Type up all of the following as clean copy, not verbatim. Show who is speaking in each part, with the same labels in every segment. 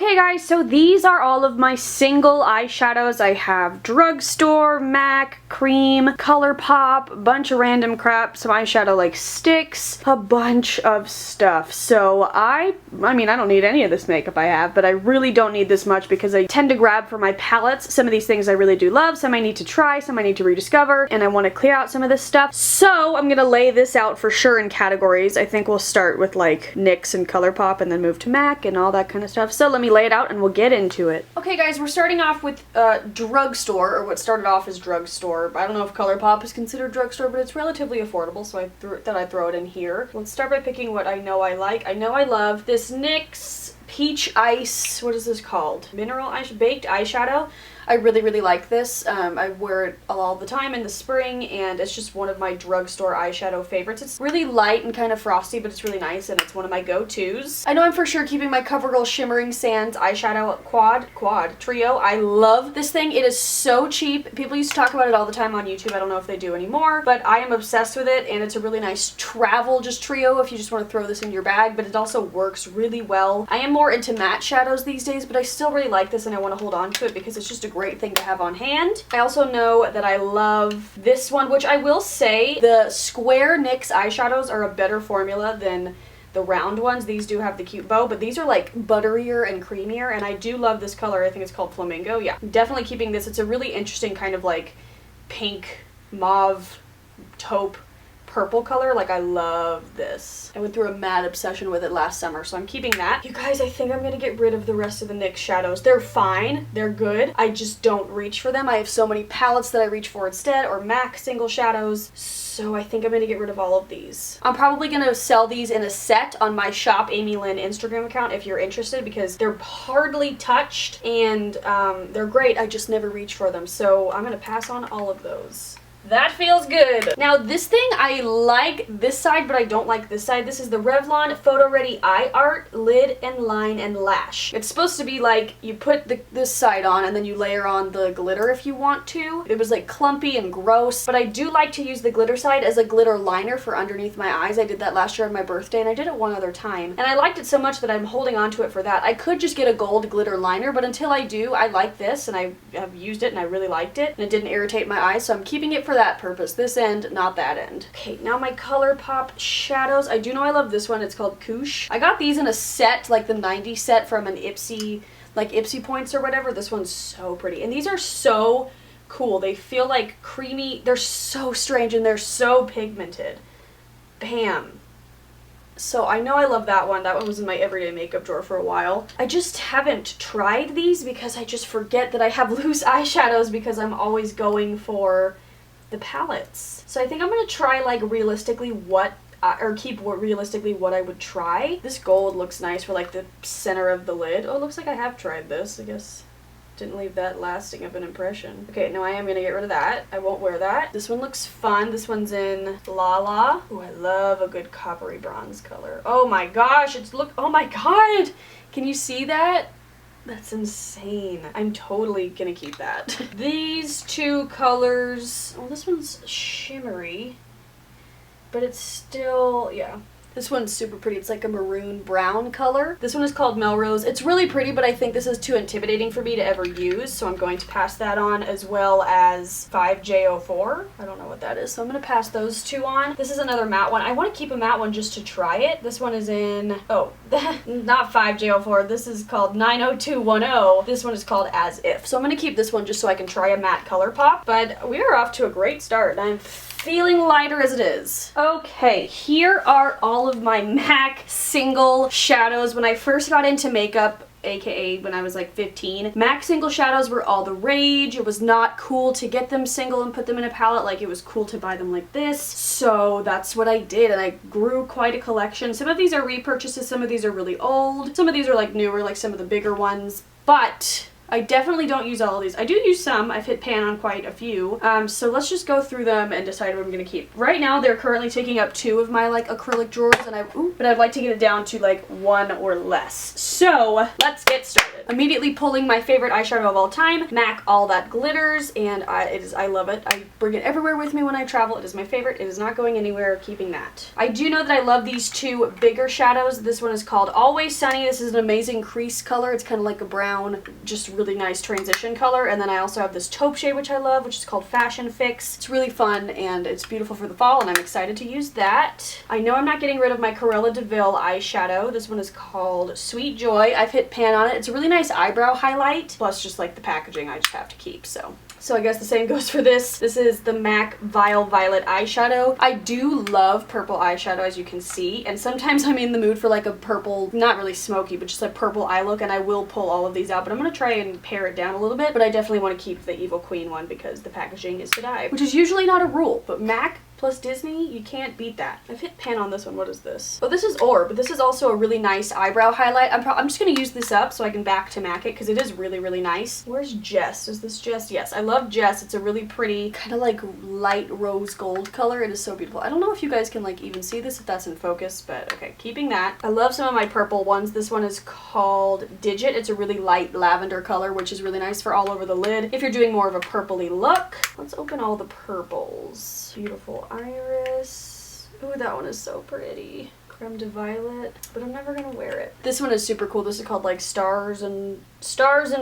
Speaker 1: Okay guys, so these are all of my single eyeshadows. I have drugstore, MAC, cream, ColourPop, a bunch of random crap, some eyeshadow like sticks, a bunch of stuff. So I mean, I don't need any of this makeup I have, but I really don't need this much because I tend to grab for my palettes. Some of these things I really do love, some I need to try, some I need to rediscover, and I want to clear out some of this stuff. So I'm gonna lay this out for sure in categories. I think we'll start with like NYX and ColourPop and then move to MAC and all that kind of stuff. So let me lay it out and we'll get into it. Okay guys, we're starting off with drugstore, or what started off as drugstore. I don't know if ColourPop is considered drugstore, but it's relatively affordable, so I thought I'd throw it in here. Let's start by picking what I know I like. I know I love this NYX Peach Ice, what is this called? Mineral Baked Eyeshadow. I really like this. I wear it all the time in the spring, and it's just one of my drugstore eyeshadow favorites. It's really light and kind of frosty, but it's really nice, and it's one of my go-tos. I know I'm for sure keeping my CoverGirl Shimmering Sands eyeshadow quad trio. I love this thing. It is so cheap. People used to talk about it all the time on YouTube. I don't know if they do anymore, but I am obsessed with it, and it's a really nice travel just trio if you just want to throw this in your bag, but it also works really well. I am more into matte shadows these days, but I still really like this, and I want to hold on to it because it's just a great thing to have on hand. I also know that I love this one, which I will say the square NYX eyeshadows are a better formula than the round ones. These do have the cute bow, but these are like butterier and creamier, and I do love this color. I think it's called Flamingo. Yeah, definitely keeping this. It's a really interesting kind of like pink, mauve, taupe, purple color. Like, I love this. I went through a mad obsession with it last summer, so I'm keeping that. You guys, I think I'm gonna get rid of the rest of the NYX shadows. They're fine, they're good. I just don't reach for them. I have so many palettes that I reach for instead, or MAC single shadows. So I think I'm gonna get rid of all of these. I'm probably gonna sell these in a set on my Shop Amy Lynn Instagram account if you're interested, because they're hardly touched and they're great. I just never reach for them. So I'm gonna pass on all of those. That feels good. Now this thing, I like this side, but I don't like this side. This is the Revlon Photo Ready Eye Art Lid and Line and Lash. It's supposed to be like you put this side on and then you layer on the glitter if you want to. It was like clumpy and gross, but I do like to use the glitter side as a glitter liner for underneath my eyes. I did that last year on my birthday, and I did it one other time. And I liked it so much that I'm holding on to it for that. I could just get a gold glitter liner, but until I do, I like this, and I have used it and I really liked it, and it didn't irritate my eyes, so I'm keeping it for that purpose. This end, not that end. Okay, now my ColourPop shadows. I do know I love this one. It's called Koosh. I got these in a set, like the 90s set from an Ipsy, like Ipsy Points or whatever. This one's so pretty. And these are so cool. They feel like creamy. They're so strange and they're so pigmented. Bam. So I know I love that one. That one was in my everyday makeup drawer for a while. I just haven't tried these because I just forget that I have loose eyeshadows because I'm always going for the palettes. So I think I'm gonna try like realistically realistically what I would try. This gold looks nice for like the center of the lid. Oh, it looks like I have tried this. I guess didn't leave that lasting of an impression. Okay, no, I am gonna get rid of that. I won't wear that. This one looks fun. This one's in Lala. Oh, I love a good coppery bronze color. Oh my gosh, oh my god! Can you see that? That's insane. I'm totally gonna keep that. These two colors, well, this one's shimmery, but it's still, yeah. This one's super pretty. It's like a maroon brown color. This one is called Melrose. It's really pretty, but I think this is too intimidating for me to ever use, so I'm going to pass that on, as well as 5J04. I don't know what that is, so I'm going to pass those two on. This is another matte one. I want to keep a matte one just to try it. This one is in, oh, not 5J04. This is called 90210. This one is called As If. So I'm going to keep this one just so I can try a matte ColourPop, but we are off to a great start. I'm feeling lighter as it is. Okay, here are all of my MAC single shadows. When I first got into makeup, aka when I was like 15, MAC single shadows were all the rage. It was not cool to get them single and put them in a palette. Like, it was cool to buy them like this. So that's what I did, and I grew quite a collection. Some of these are repurchases, some of these are really old, some of these are like newer, like some of the bigger ones. But I definitely don't use all of these. I do use some. I've hit pan on quite a few. So let's just go through them and decide what I'm gonna keep. Right now, they're currently taking up 2 of my like acrylic drawers, and but I'd like to get it down to like 1 or less. So let's get started. Immediately pulling my favorite eyeshadow of all time, MAC All That Glitters, and I love it. I bring it everywhere with me when I travel. It is my favorite. It is not going anywhere. Keeping that. I do know that I love these 2 bigger shadows. This one is called Always Sunny. This is an amazing crease color. It's kind of like a brown, just really nice transition color. And then I also have this taupe shade, which I love, which is called Fashion Fix. It's really fun and it's beautiful for the fall, and I'm excited to use that. I know I'm not getting rid of my Cruella de Vil eyeshadow. This one is called Sweet Joy. I've hit pan on it. It's a really nice eyebrow highlight, plus just like the packaging I just have to keep, so I guess the same goes for this. This is the MAC Vile Violet eyeshadow. I do love purple eyeshadow, as you can see, and sometimes I'm in the mood for like a purple, not really smoky, but just a purple eye look, and I will pull all of these out, but I'm going to try and pare it down a little bit, but I definitely want to keep the Evil Queen one because the packaging is to die, which is usually not a rule, but MAC plus Disney, you can't beat that. I've hit pan on this one. What is this? Oh, this is Orb. This is also a really nice eyebrow highlight. I'm just going to use this up so I can back to MAC it because it is really, really nice. Where's Jess? Is this Jess? Yes, I love Jess. It's a really pretty kind of like light rose gold color. It is so beautiful. I don't know if you guys can like even see this if that's in focus, but okay, keeping that. I love some of my purple ones. This one is called Digit. It's a really light lavender color, which is really nice for all over the lid if you're doing more of a purpley look. Let's open all the purples. Beautiful Iris. Ooh, that one is so pretty. Creme de Violet, but I'm never gonna wear it. This one is super cool. This is called like Stars and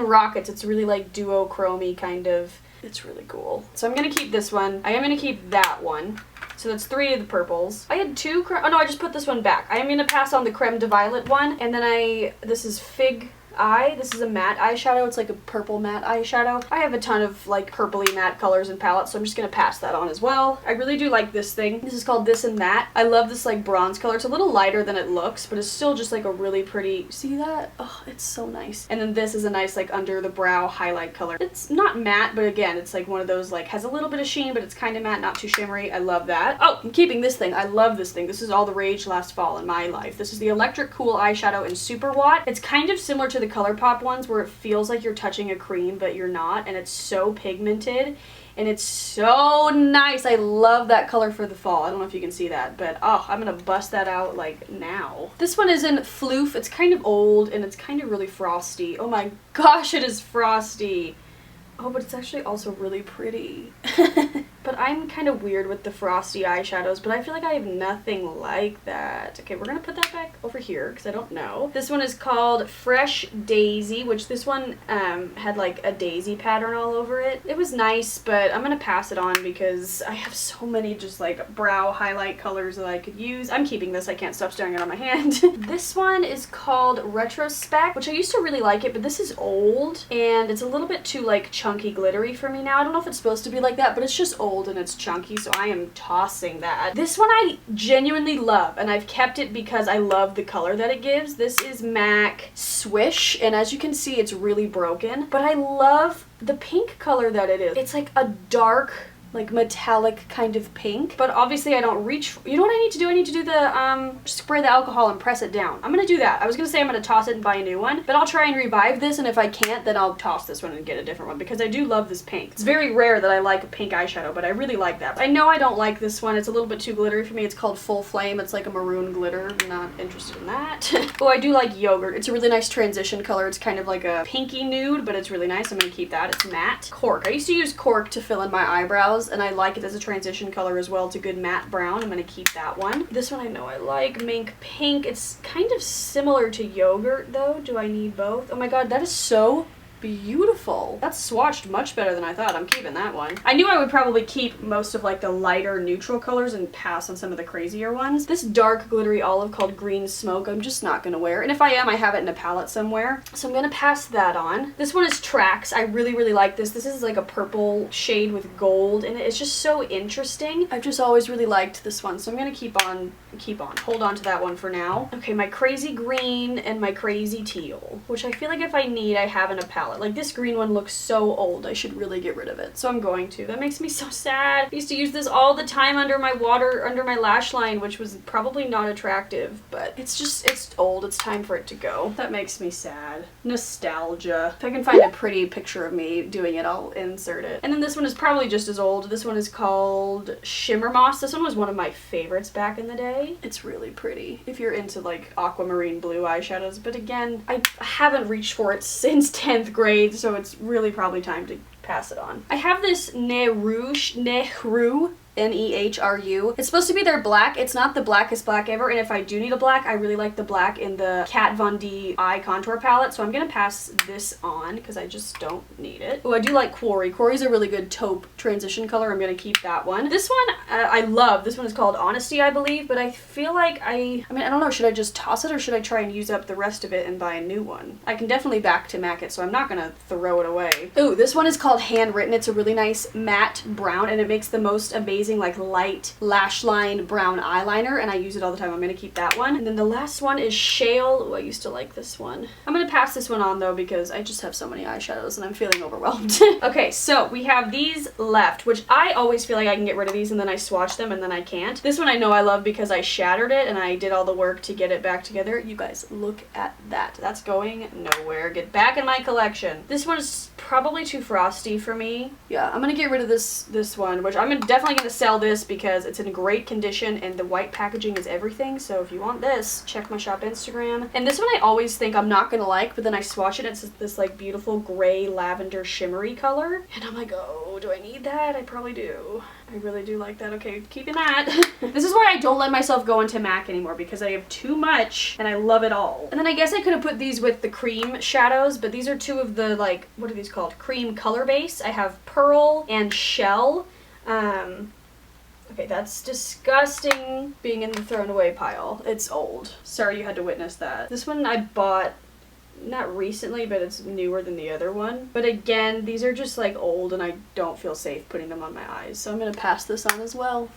Speaker 1: Rockets. It's really like duochrome-y kind of. It's really cool. So I'm gonna keep this one. I am gonna keep that one. So that's 3 of the purples. I had 2 oh no, I just put this one back. I am gonna pass on the Creme de Violet one, and then this is Fig Eye. This is a matte eyeshadow. It's like a purple matte eyeshadow. I have a ton of like purpley matte colors and palettes, so I'm just gonna pass that on as well. I really do like this thing. This is called This and That. I love this like bronze color. It's a little lighter than it looks, but it's still just like a really pretty, see that? Oh, it's so nice. And then this is a nice like under the brow highlight color. It's not matte, but again, it's like one of those like has a little bit of sheen, but it's kind of matte, not too shimmery. I love that. Oh, I'm keeping this thing. I love this thing. This is all the rage last fall in my life. This is the Electric Cool eyeshadow in Super Watt. It's kind of similar to the ColourPop ones where it feels like you're touching a cream, but you're not, and it's so pigmented. And it's so nice. I love that color for the fall. I don't know if you can see that, but oh, I'm gonna bust that out like now. This one is in Floof. It's kind of old and it's kind of really frosty. Oh my gosh, it is frosty. Oh, but it's actually also really pretty. But I'm kind of weird with the frosty eyeshadows, but I feel like I have nothing like that. Okay, we're gonna put that back over here because I don't know. This one is called Fresh Daisy, which this one had like a daisy pattern all over it. It was nice, but I'm gonna pass it on because I have so many just like brow highlight colors that I could use. I'm keeping this. I can't stop staring at it on my hand. This one is called Retrospect, which I used to really like it, but this is old and it's a little bit too like chunky glittery for me now. I don't know if it's supposed to be like that, but it's just old and it's chunky, so I am tossing that. This one I genuinely love, and I've kept it because I love the color that it gives. This is MAC Swish, and as you can see, it's really broken, but I love the pink color that it is. It's like a dark, like metallic kind of pink, but obviously I don't reach, you know what I need to do? I need to do the, spray the alcohol and press it down. I'm gonna do that. I was gonna say I'm gonna toss it and buy a new one, but I'll try and revive this, and if I can't, then I'll toss this one and get a different one, because I do love this pink. It's very rare that I like a pink eyeshadow, but I really like that. I know I don't like this one. It's a little bit too glittery for me. It's called Full Flame. It's like a maroon glitter. I'm not interested in that. Oh, I do like Yogurt. It's a really nice transition color. It's kind of like a pinky nude, but it's really nice. I'm gonna keep that. It's matte. Cork. I used to use Cork to fill in my eyebrows, and I like it as a transition color as well. It's a good matte brown. I'm gonna keep that one. This one I know I like, Mink Pink. It's kind of similar to Yogurt though. Do I need both? Oh my god, that is so beautiful. That's swatched much better than I thought. I'm keeping that one. I knew I would probably keep most of like the lighter neutral colors and pass on some of the crazier ones. This dark glittery olive called Green Smoke, I'm just not gonna wear. And if I am, I have it in a palette somewhere. So I'm gonna pass that on. This one is Tracks. I really, really like this. This is like a purple shade with gold and it's just so interesting. I've just always really liked this one. So I'm gonna hold on to that one for now. Okay, my Crazy Green and my Crazy Teal, which I feel like if I need, I have in a palette. palette. Like, this green one looks so old. I should really get rid of it. So I'm going to. That makes me so sad. I used to use this all the time under my lash line, which was probably not attractive, but it's old. It's time for it to go. That makes me sad. Nostalgia. If I can find a pretty picture of me doing it, I'll insert it. And then this one is probably just as old. This one is called Shimmer Moss. This one was one of my favorites back in the day. It's really pretty if you're into like aquamarine blue eyeshadows, but again, I haven't reached for it since 10th grade, so it's really probably time to pass it on. I have this Nehru, Nehru. It's supposed to be their black. It's not the blackest black ever, and if I do need a black, I really like the black in the Kat Von D eye contour palette, so I'm gonna pass this on because I just don't need it. Oh, I do like Quarry. Quarry's a really good taupe transition color. I'm gonna keep that one. This one, I love. This one is called Honesty, I believe, but I feel like I mean, I don't know, should I just toss it or should I try and use up the rest of it and buy a new one? I can definitely back to MAC it, so I'm not gonna throw it away. Ooh, this one is called Handwritten. It's a really nice matte brown, and it makes the most amazing like light lash line brown eyeliner, and I use it all the time. I'm gonna keep that one. And then the last one is Shale. Oh, I used to like this one. I'm gonna pass this one on though because I just have so many eyeshadows and I'm feeling overwhelmed. Okay, so we have these left, which I always feel like I can get rid of these and then I swatch them and then I can't. This one I know I love because I shattered it and I did all the work to get it back together. You guys, look at that. That's going nowhere. Get back in my collection. This one is probably too frosty for me. Yeah, I'm gonna get rid of this one, which I'm definitely gonna sell this because it's in great condition and the white packaging is everything. So if you want this, check my shop Instagram. And this one I always think I'm not gonna like, but then I swatch it. It's this like beautiful gray lavender shimmery color, and I'm like, oh, do I need that? I probably do. I really do like that. Okay, keeping that. This is why I don't let myself go into MAC anymore because I have too much and I love it all. And then I guess I could have put these with the cream shadows, but these are two of the like, what are these called? Cream color base. I have Pearl and Shell. Okay, that's disgusting being in the thrown away pile. It's old. Sorry you had to witness that. This one I bought not recently, but it's newer than the other one. But again, these are just like old and I don't feel safe putting them on my eyes. So I'm gonna pass this on as well.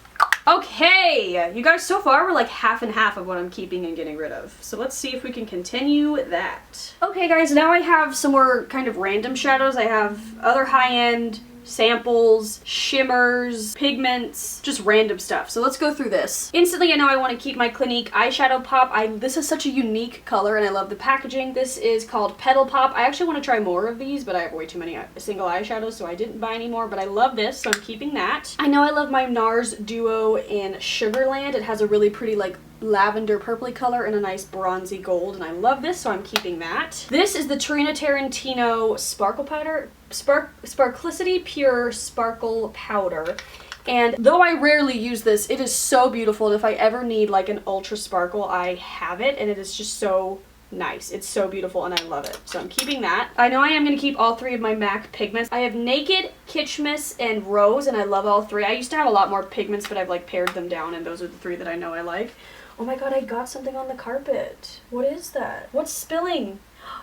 Speaker 1: Okay, you guys, so far we're like half and half of what I'm keeping and getting rid of. So let's see if we can continue that. Okay guys, now I have some more kind of random shadows. I have other high-end samples, shimmers, pigments, just random stuff. So let's go through this. Instantly, I know I want to keep my Clinique eyeshadow pop. This is such a unique color and I love the packaging. This is called Petal Pop. I actually want to try more of these, but I have way too many single eyeshadows, so I didn't buy any more, but I love this, so I'm keeping that. I know I love my NARS Duo in Sugarland. It has a really pretty like lavender purpley color and a nice bronzy gold, and I love this, so I'm keeping that. This is the Tarina Tarantino Sparkle Powder, Sparklicity Pure Sparkle Powder. And though I rarely use this, it is so beautiful, and if I ever need like an ultra sparkle, I have it, and it is just so nice. It's so beautiful and I love it. So I'm keeping that. I know I am going to keep all three of my MAC pigments. I have Naked, Kitschmiss, and Rose, and I love all three. I used to have a lot more pigments, but I've like pared them down, and those are the three that I know I like. Oh my god, I got something on the carpet. What is that? What's spilling?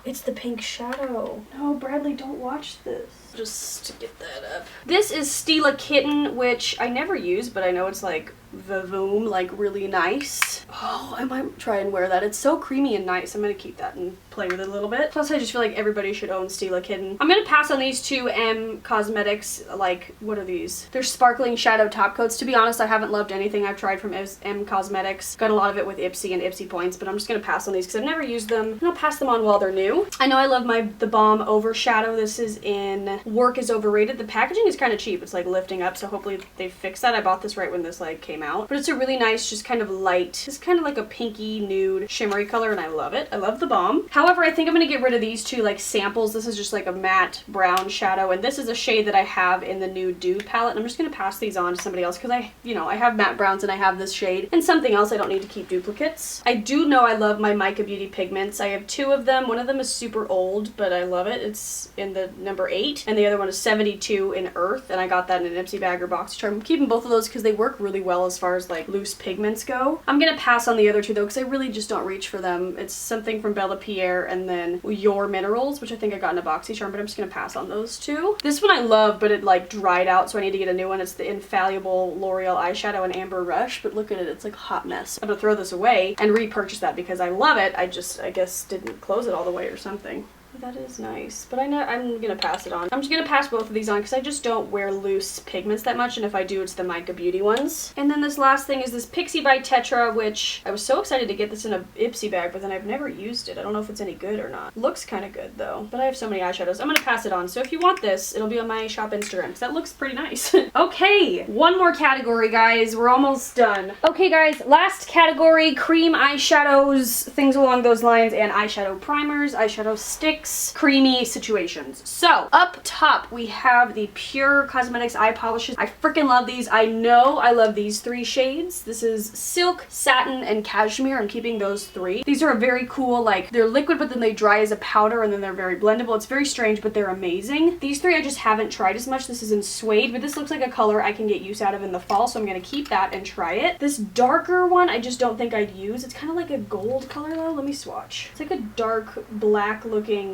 Speaker 1: It's the pink shadow. No, Bradley, don't watch this. Just get that up. This is Stila Kitten, which I never use, but I know it's like Vavoom, like really nice. Oh, I might try and wear that. It's so creamy and nice. I'm gonna keep that and play with it a little bit. Plus, I just feel like everybody should own Stila Kitten. I'm gonna pass on these two M Cosmetics, like, what are these? They're sparkling shadow top coats. To be honest, I haven't loved anything I've tried from M Cosmetics. Got a lot of it with Ipsy and Ipsy points, but I'm just gonna pass on these because I've never used them. And I'll pass them on while they're new. I know I love the Balm Overshadow. This is in Work is Overrated. The packaging is kind of cheap. It's like lifting up, so hopefully they fix that. I bought this right when this like came out. But it's a really nice, just kind of light, it's kind of like a pinky nude shimmery color, and I love it. I love the balm. However, I think I'm gonna get rid of these two like samples. This is just like a matte brown shadow, and this is a shade that I have in the new Dude palette, and I'm just gonna pass these on to somebody else because I have matte browns and I have this shade and something else. I don't need to keep duplicates. I do know I love my Mica Beauty pigments. I have two of them. One of them is super old, but I love it. It's in the number 8, and the other one is 72 in Earth, and I got that in an Ipsy bag or box charm. I'm keeping both of those because they work really well as far as like loose pigments go. I'm gonna pass on the other two though because I really just don't reach for them. It's something from Bella Pierre and then Your Minerals, which I think I got in a boxy charm, but I'm just gonna pass on those two. This one I love, but it like dried out, so I need to get a new one. It's the Infallible L'Oreal Eyeshadow in Amber Rush, but look at it, it's like a hot mess. I'm gonna throw this away and repurchase that because I love it. I guess didn't close it all the way or something. That is nice, but I'm gonna pass it on. I'm just gonna pass both of these on because I just don't wear loose pigments that much, and if I do, it's the Mica Beauty ones. And then this last thing is this Pixie by Tetra, which I was so excited to get this in a Ipsy bag, but then I've never used it. I don't know if it's any good or not. Looks kind of good though, but I have so many eyeshadows. I'm gonna pass it on, so if you want this, it'll be on my shop Instagram, because that looks pretty nice. Okay, one more category, guys. We're almost done. Okay, guys, last category, cream eyeshadows, things along those lines, and eyeshadow primers, eyeshadow sticks, creamy situations. So up top we have the Pure Cosmetics eye polishes. I freaking love these. I know I love these three shades. This is Silk, Satin, and Cashmere. I'm keeping those three. These are a very cool, like, they're liquid but then they dry as a powder and then they're very blendable. It's very strange, but they're amazing. These three I just haven't tried as much. This is in Suede, but this looks like a color I can get use out of in the fall, so I'm gonna keep that and try it. This darker one I just don't think I'd use. It's kind of like a gold color though. Let me swatch. It's like a dark black looking.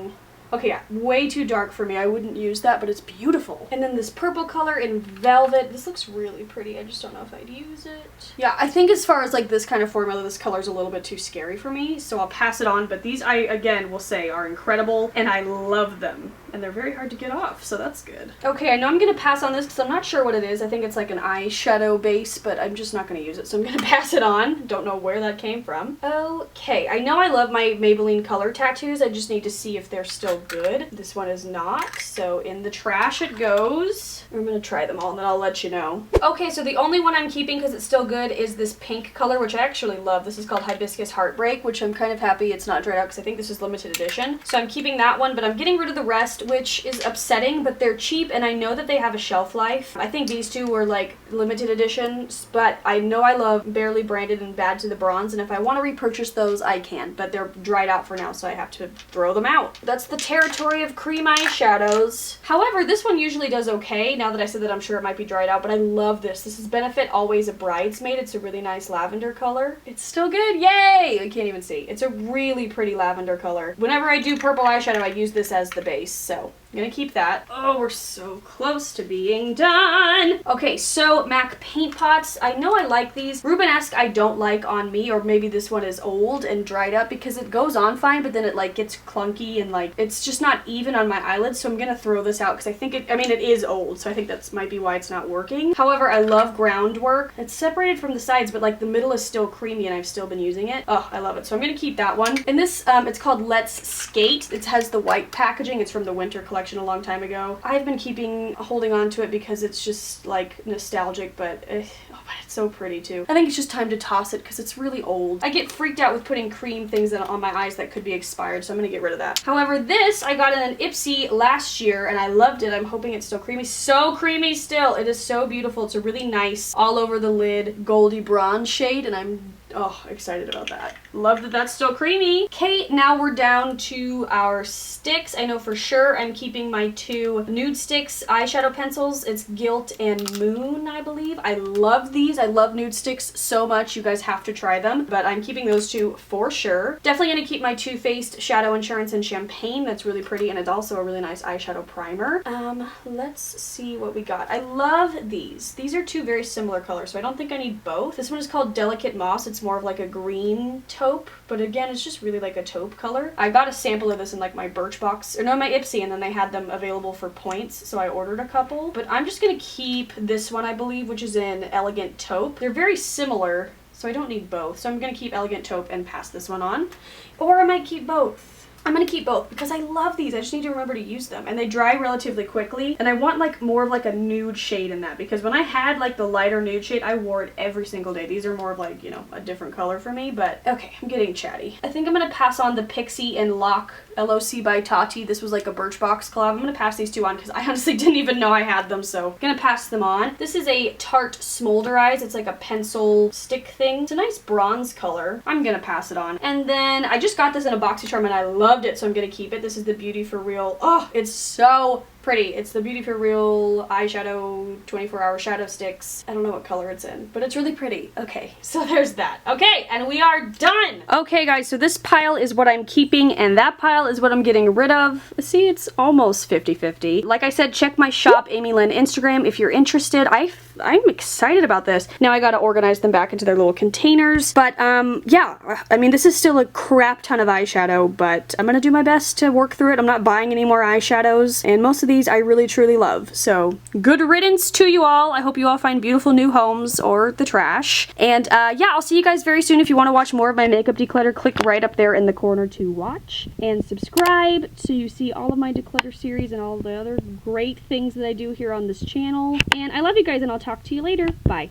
Speaker 1: Okay, yeah, way too dark for me. I wouldn't use that, but it's beautiful. And then this purple color in Velvet. This looks really pretty. I just don't know if I'd use it. Yeah, I think as far as like this kind of formula, this color's a little bit too scary for me, so I'll pass it on. But these, I again will say, are incredible, and I love them. And they're very hard to get off, so that's good. Okay, I know I'm gonna pass on this because I'm not sure what it is. I think it's like an eyeshadow base, but I'm just not gonna use it, so I'm gonna pass it on. Don't know where that came from. Okay, I know I love my Maybelline color tattoos. I just need to see if they're still good. This one is not, so in the trash it goes. I'm gonna try them all and then I'll let you know. Okay, so the only one I'm keeping because it's still good is this pink color, which I actually love. This is called Hibiscus Heartbreak, which I'm kind of happy it's not dried out because I think this is limited edition. So I'm keeping that one, but I'm getting rid of the rest, which is upsetting, but they're cheap and I know that they have a shelf life. I think these two were like limited editions, but I know I love Barely Branded and Bad to the Bronze, and if I want to repurchase those, I can, but they're dried out for now, so I have to throw them out. That's the territory of cream eyeshadows. However, this one usually does okay, now that I said that I'm sure it might be dried out, but I love this. This is Benefit Always a Bridesmaid. It's a really nice lavender color. It's still good, yay! I can't even see. It's a really pretty lavender color. Whenever I do purple eyeshadow, I use this as the base, so I'm gonna keep that. Oh, we're so close to being done. Okay, so MAC paint pots. I know I like these. Rubenesque I don't like on me, or maybe this one is old and dried up because it goes on fine, but then it like gets clunky and like it's just not even on my eyelids, so I'm gonna throw this out because I think it, I mean, it is old, so I think that's might be why it's not working. However, I love Groundwork. It's separated from the sides, but like the middle is still creamy and I've still been using it. Oh, I love it. So I'm gonna keep that one. And this, it's called Let's Skate. It has the white packaging. It's from the winter collection a long time ago. I've been holding on to it because it's just like nostalgic, but oh, but it's so pretty too. I think it's just time to toss it because it's really old. I get freaked out with putting cream things on my eyes that could be expired, so I'm gonna get rid of that. However, this I got in an Ipsy last year and I loved it. I'm hoping it's still creamy. So creamy still. It is so beautiful. It's a really nice all over the lid goldy bronze shade, and I'm excited about that. Love that that's still creamy. Okay, now we're down to our sticks. I know for sure I'm keeping my two Nude Sticks eyeshadow pencils. It's Guilt and Moon, I believe. I love these. I love Nude Sticks so much. You guys have to try them, but I'm keeping those two for sure. Definitely gonna keep my Too Faced Shadow Insurance in Champagne. That's really pretty, and it's also a really nice eyeshadow primer. Let's see what we got. I love these. These are two very similar colors, so I don't think I need both. This one is called Delicate Moss. It's more of like a green taupe, but again, it's just really like a taupe color. I got a sample of this in like my Birchbox, or no, my Ipsy, and then they had them available for points, so I ordered a couple. But I'm just gonna keep this one, I believe, which is in Elegant Taupe. They're very similar, so I don't need both. So I'm gonna keep Elegant Taupe and pass this one on. Or I might keep both. I'm gonna keep both because I love these. I just need to remember to use them, and they dry relatively quickly, and I want like more of like a nude shade in that, because when I had like the lighter nude shade, I wore it every single day. These are more of like, you know, a different color for me, but okay, I'm getting chatty. I think I'm gonna pass on the Pixie and Lock LOC by Tati. This was like a Birchbox collab. I'm gonna pass these two on because I honestly didn't even know I had them, so I'm gonna pass them on. This is a Tarte Smolder Eyes. It's like a pencil stick thing. It's a nice bronze color. I'm gonna pass it on. And then I just got this in a BoxyCharm and I loved it, so I'm gonna keep it. This is the Beauty for Real. Oh, it's so pretty. It's the Beauty for Real eyeshadow 24-hour shadow sticks. I don't know what color it's in, but it's really pretty. Okay, so there's that. Okay, and we are done. Okay, guys, so this pile is what I'm keeping, and that pile is what I'm getting rid of. See, it's almost 50-50. Like I said, check my shop, Amy Lynn Instagram, if you're interested. I'm excited about this. Now I gotta organize them back into their little containers. But yeah, I mean, this is still a crap ton of eyeshadow, but I'm gonna do my best to work through it. I'm not buying any more eyeshadows, and most of these I really truly love. So good riddance to you all. I hope you all find beautiful new homes or the trash. And yeah, I'll see you guys very soon. If you want to watch more of my makeup declutter, click right up there in the corner to watch, and subscribe so you see all of my declutter series and all the other great things that I do here on this channel. And I love you guys, and I'll talk to you later. Bye.